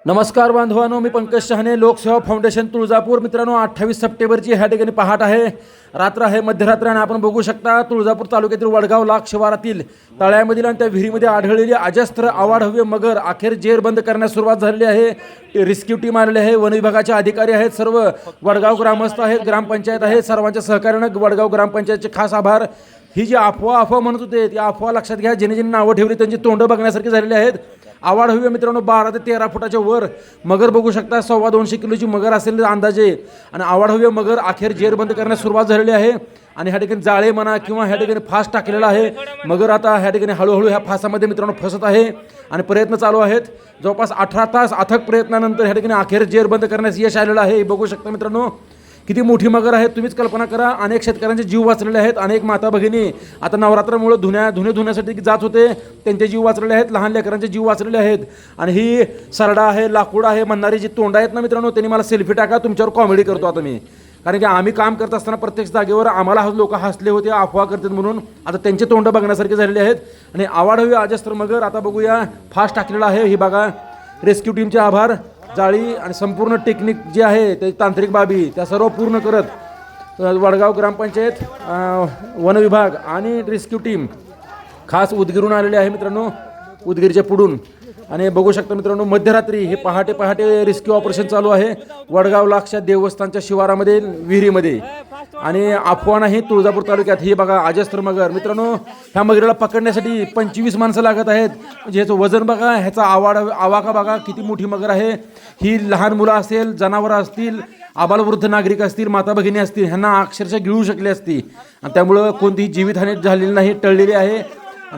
नमस्कार बांधवांनो, मी पंकज शहाणे, लोकसेवा फाउंडेशन तुळजापूर. मित्रांनो, 28 सप्टेंबरची ह्या ठिकाणी पहाट आहे, रात्र आहे, मध्यरात्र. आणि आपण बघू शकता तुळजापूर तालुक्यातील वडगाव लाख शिवारातील तळ्यामधील आणि त्या विहिरीमध्ये आढळलेली अजस्त्र आवाढव्य मगर अखेर जेरबंद करण्यास सुरुवात झालेली आहे. रेस्क्यू टीम आलेली आहे, वन विभागाचे अधिकारी आहेत, सर्व वडगाव ग्रामस्थ आहेत, ग्रामपंचायत आहेत. सर्वांच्या सहकार्यानं वडगाव ग्रामपंचायतचे खास आभार. ही जी अफवा म्हणत होते ती अफवा लक्षात घ्या. ज्यांनी नावं ठेवली त्यांची तोंड बघण्यासारखी झालेली आहेत. आवाढव्य मित्रांनो 12 ते 13 फुटाच्या वर मगर बघू शकता. 250 किलोची मगर असेल अंदाजे. आणि आवाढव्य मगर अखेर जेरबंद करण्यास सुरुवात झालेली आहे. आणि ह्या ठिकाणी जाळे म्हणा किंवा ह्या ठिकाणी फास टाकलेला आहे. मगर आता ह्या ठिकाणी हळूहळू ह्या फासामध्ये मित्रांनो फसत आहे आणि प्रयत्न चालू आहेत. जवळपास 18 तास अथक प्रयत्नानंतर ह्या ठिकाणी अखेर जेरबंद करण्यास यश आलेलं आहे. बघू शकता मित्रांनो किती मोठी मगर आहे, तुम्हीच कल्पना करा. अनेक शेतकऱ्यांचे जीव वाचलेले आहेत. अनेक माता भगिनी आता नवरात्रामुळे धुणे धुण्यासाठी जात होते, त्यांचे जीव वाचलेले आहेत. लहान लेकरांचे जीव वाचलेले आहेत. आणि ही सरडा आहे, लाकूड आहे, म्हणणारी जी तोंड आहेत ना मित्रांनो, त्यांनी मला सेल्फी टाका, तुमच्यावर कॉमेडी करतो आता मी. कारण की आम्ही काम करत असताना प्रत्येक जागेवर आम्हाला लोक हसले होते, अफवा करतात म्हणून. आता त्यांचे तोंड बघण्यासारखे झालेले आहेत. आणि आवाढव्य अजस्त्र मगर आता बघूया, फास्ट टाकलेला आहे. ही बघा, रेस्क्यू टीमचे आभार. जाळी आणि संपूर्ण टेक्निक जी आहे ते तांत्रिक बाबी त्या सर्व पूर्ण करत वडगाव ग्रामपंचायत, वन विभाग आणि रेस्क्यू टीम खास उदगीरून आलेले आहे मित्रांनो, उदगीरच्या पुढून. आणि बघू शकता मित्रांनो, मध्यरात्री हे पहाटे रेस्क्यू ऑपरेशन चालू आहे वडगाव लाखच्या देवस्थानच्या शिवारामध्ये, विहिरीमध्ये. आणि अफवा नाही, तुळजापूर तालुक्यात ही बघा अजस्त्र मगर. मित्रांनो, ह्या मगरीला पकडण्यासाठी 25 माणसं लागत आहेत. म्हणजे ह्याचं वजन बघा, ह्याचा आवाका बघा, किती मोठी मगर आहे ही. लहान मुलं असेल, जनावरं असतील, आबालवृद्ध नागरिक असतील, माता भगिनी असतील, ह्यांना अक्षरशः गिळू शकली असती. आणि त्यामुळं कोणतीही जीवितहानी झालेली नाही, टळलेली आहे.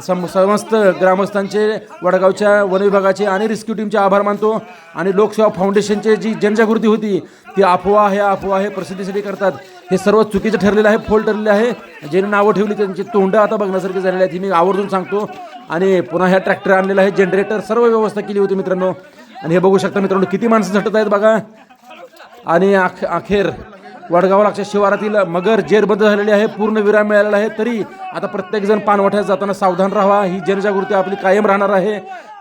समस्त ग्रामस्थांचे, वडगावच्या वन विभागाचे आणि रेस्क्यू टीमचे आभार मानतो. आणि लोकसेवा फाउंडेशनची जी जनजागृती होती ती अफवा आहे प्रसिद्धीसाठी करतात, हे सर्व चुकीचं ठरलेलं आहे, फोल ठरलेलं आहे. ज्यांनी नावं ठेवली त्यांची तोंड आता बघण्यासारखी झालेली आहेत, ही मी आवर्जून सांगतो. आणि पुन्हा ह्या ट्रॅक्टर आणलेला आहे, जनरेटर, सर्व व्यवस्था केली होती मित्रांनो. आणि हे बघू शकता मित्रांनो किती माणसं झटत आहेत बघा. आणि अखेर वडगाव लाखच्या शिवारातील मगर जेरबंद झालेली आहे, पूर्ण विराम मिळालेला आहे. तरी आता प्रत्येकजण पाणवठ्यात जाताना सावधान राहा, ही जनजागृती आपली कायम राहणार आहे.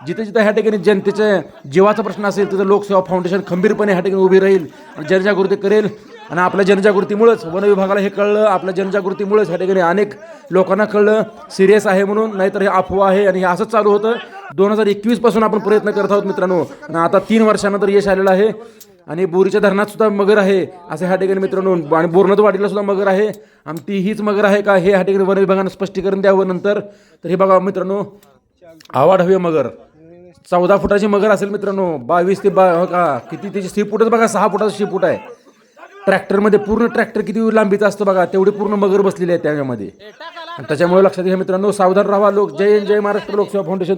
जिथे जिथे ह्या ठिकाणी जनतेच्या जीवाचा प्रश्न असेल तिथं लोकसेवा फाउंडेशन खंबीरपणे ह्या ठिकाणी उभी राहील आणि जनजागृती करेल. आणि आपल्या जनजागृतीमुळेच वन विभागाला हे कळलं, आपल्या जनजागृतीमुळेच ह्या ठिकाणी अनेक लोकांना कळलं सिरियस आहे म्हणून, नाहीतर हे अफवा आहे. आणि हे असंच चालू होतं. 2021 पासून आपण प्रयत्न करत आहोत मित्रांनो. आणि आता 3 वर्षानंतर यश आलेलं आहे. आणि बोरीच्या धरणात सुद्धा मगर आहे असं ह्या ठिकाणी मित्रांनो. आणि बोरनाथवाडीला सुद्धा मगर आहे. आणि ती हीच मगर आहे का, हे ह्या ठिकाणी वन विभागानं स्पष्टीकरण द्यावं नंतर. तर हे बघा मित्रांनो, आवाढव्य मगर 14 फुटाची मगर असेल मित्रांनो. 22 ते किती त्याची सीफूटच बघा, 6 फुटाचं सीफूट आहे. ट्रॅक्टरमध्ये पूर्ण ट्रॅक्टर किती लांबीचं असतं बघा, तेवढी पूर्ण मगर बसलेली आहे त्याच्यामध्ये. त्याच्यामुळे लक्षात घ्या मित्रांनो, सावधान राहा लोक. जय हिंद, जय महाराष्ट्र. लोकसेवा फाउंडेशन.